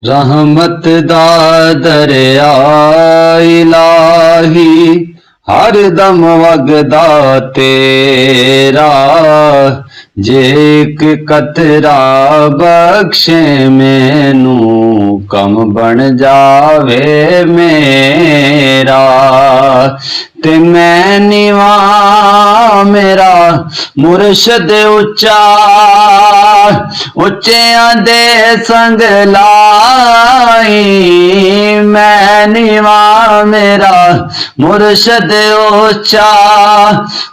रहमत दा दरिया इलाही हर दम वगदा तेरा, जे एक कतरा बख्शे मैनू कम बन जावे मेरा। ते मैं नीवा मेरा मुर्शद उच्चा, उच्चियां दे संग लाई। मैं नीवा मेरा मुर्शद उच्चा,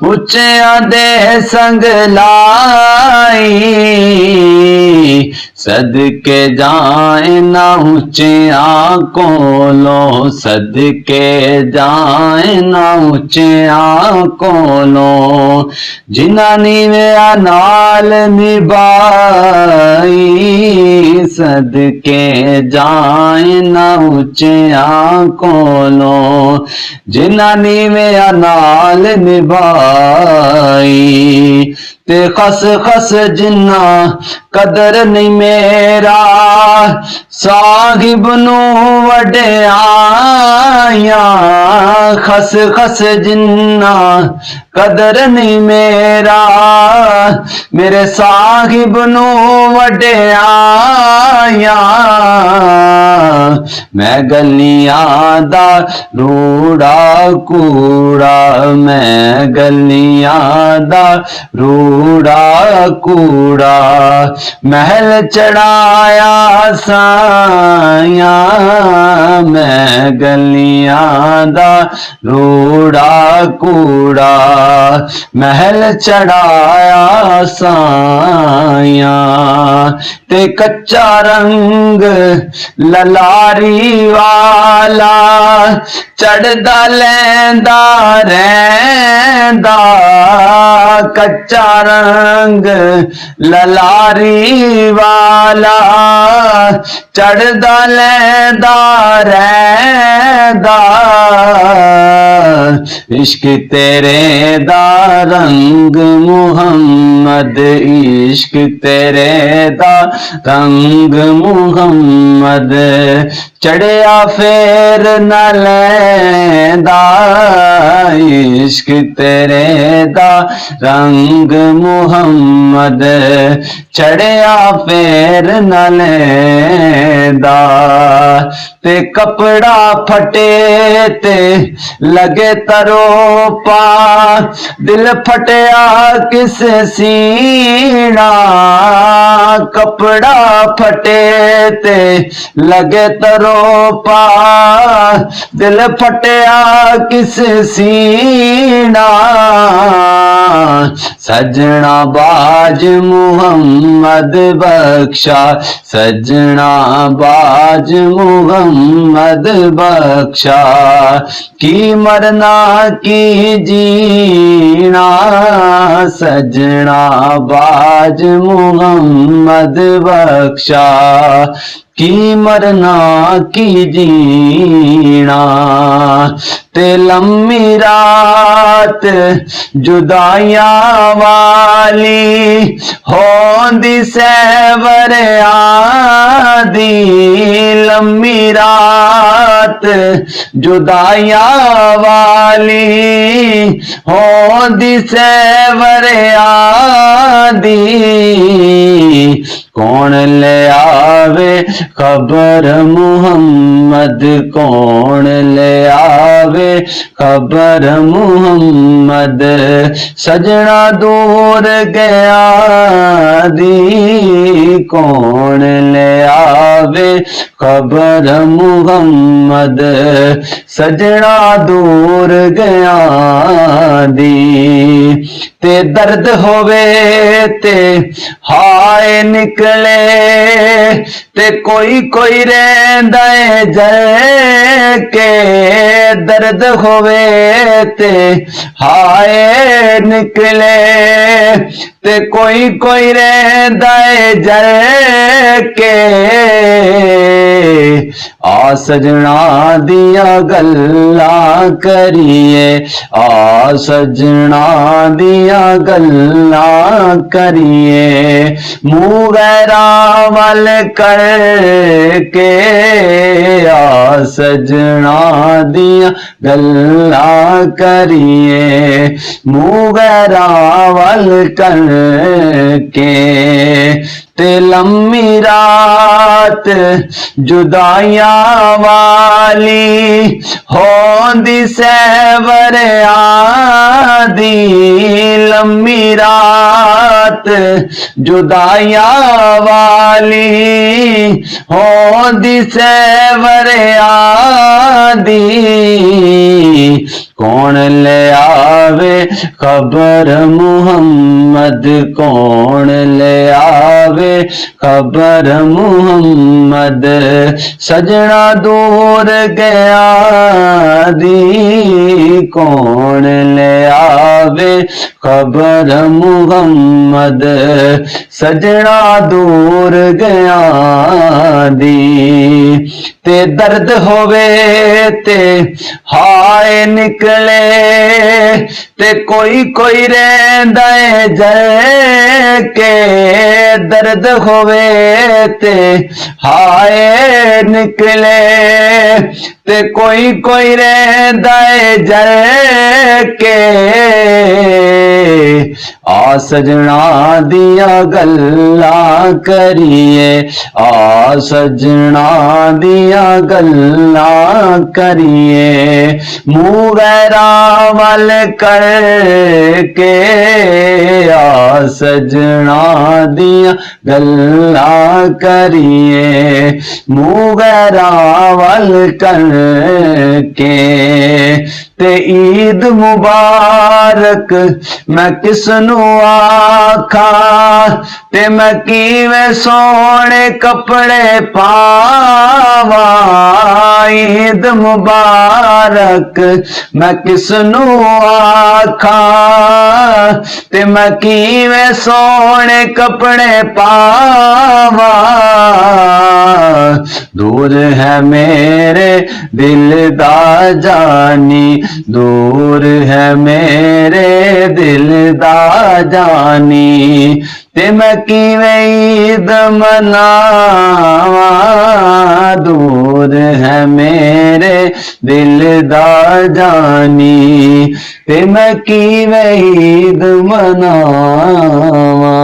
उच्चियां दे संग लाई। सदके जाए ना उच्चियां कोलों, सदके जाए ना उच्चियां कोलों, जिन्हां नीवेआं नाल निभाई। सदके जाए ना उच्चियां कोलों, जिन्हां नीवेआं नाल निभाई। ते खस खस जिन्ना कदर नहीं मेरा, साहिब नू वड्याइयां। खस खस जिन्ना कदर नहीं मेरा, मेरे साहिब नू वड्याइयां। मैं गलियां दा रूड़ा कूड़ा, मैं गलियां दा रूड़ा कूड़ा, महल चढ़ाया साया। मैं गलियां दा रूड़ा कूड़ा, महल चढ़ाया साया। ते कच्चा रंग ललारी वाला, चढ़दा लैंदा रैंदा। कच्चा रंग ललारी वाला, चढ़दा लैंदा रैंदा। इश्क तेरे दा रंग मुहम्मद, इश्क तेरे दा रंग मुहम्मद, चढ़िया फेर न लैंदा। इश्क तेरे दा रंग मुहम्मद, चढ़िया फेर न लैंदा। ते कपड़ा फटे ते लगे तरोपा, दिल फटिया किस सीना। कपड़ा फटे ते लगे तरोपा, दिल फटिया किस सीना। सजना बाज मुहम्मद बख्शा, सजना बाज मुहम्मद बख्शा। की मरना की जीना, सजना बाज मुहम्मद बख्शा। की मरना की जीना। ते लम्मी रात जुदाइयां वाली, होंदी सैवर आदी। लम्मी रात जुदाइयां वाली, होंदी सैवर आदी। कौन ले आवे खबर मुहम्मद, कौन ले आवे खबर मुहम्मद। सजना दूर गया दी, कौन ले आवे खबर मुहम्मद। सजना दूर गया दी। ते दर्द होवे ते हाय निकले, ते कोई कोई रैंदा है जल के। दर्द होवे ते हाय निकले, ते कोई कोई रैंदा है जल के। सजना दिया गल्लां करिए, आ सजना दिया गल्लां करिए, मुँह गैरा वल करके, आ सजना दिया गल्लां करिए, मुँह गैरा वल करके। ते लम्मी रात जुदाइयां वाली होंदी सैवर आदी, लम्मी रात जुदाइयां वाली होंदी सैवर आदी, कौन ले आवे खबर मुहम्मद, कौन ले आवे खबर मुहम्मद, सजना दूर गया दी, कौन ले आवे खबर मुहम्मद, सजना दूर गया दी। ते दर्द होवे ते हाय निकले, ते कोई कोई रहिंदा है जल के, दर्द होवे ते हाय निकले, ते कोई कोई रहिंदा है जल के, आ सजना दिया गल्लां करिए, आ सजना दिया गल्लां करिए, मुँह गैरा वल करके, आ सजना दिया गल्लां करिए, मुँह गैरा वल करके। ते ईद मुबारक मैं किसनू आखा, ते मैं किवें सोहणे कपड़े पावा, ईद मुबारक मैं किसनू आखा, ते मैं किवें सोहणे कपड़े पावा, दूर है मेरे दिल दा जानी, दूर है मेरे दिल दा जानी, ते मैं किवें ईद मनावा, दूर है मेरे दिल दा जानी, ते मैं किवें ईद मनावा।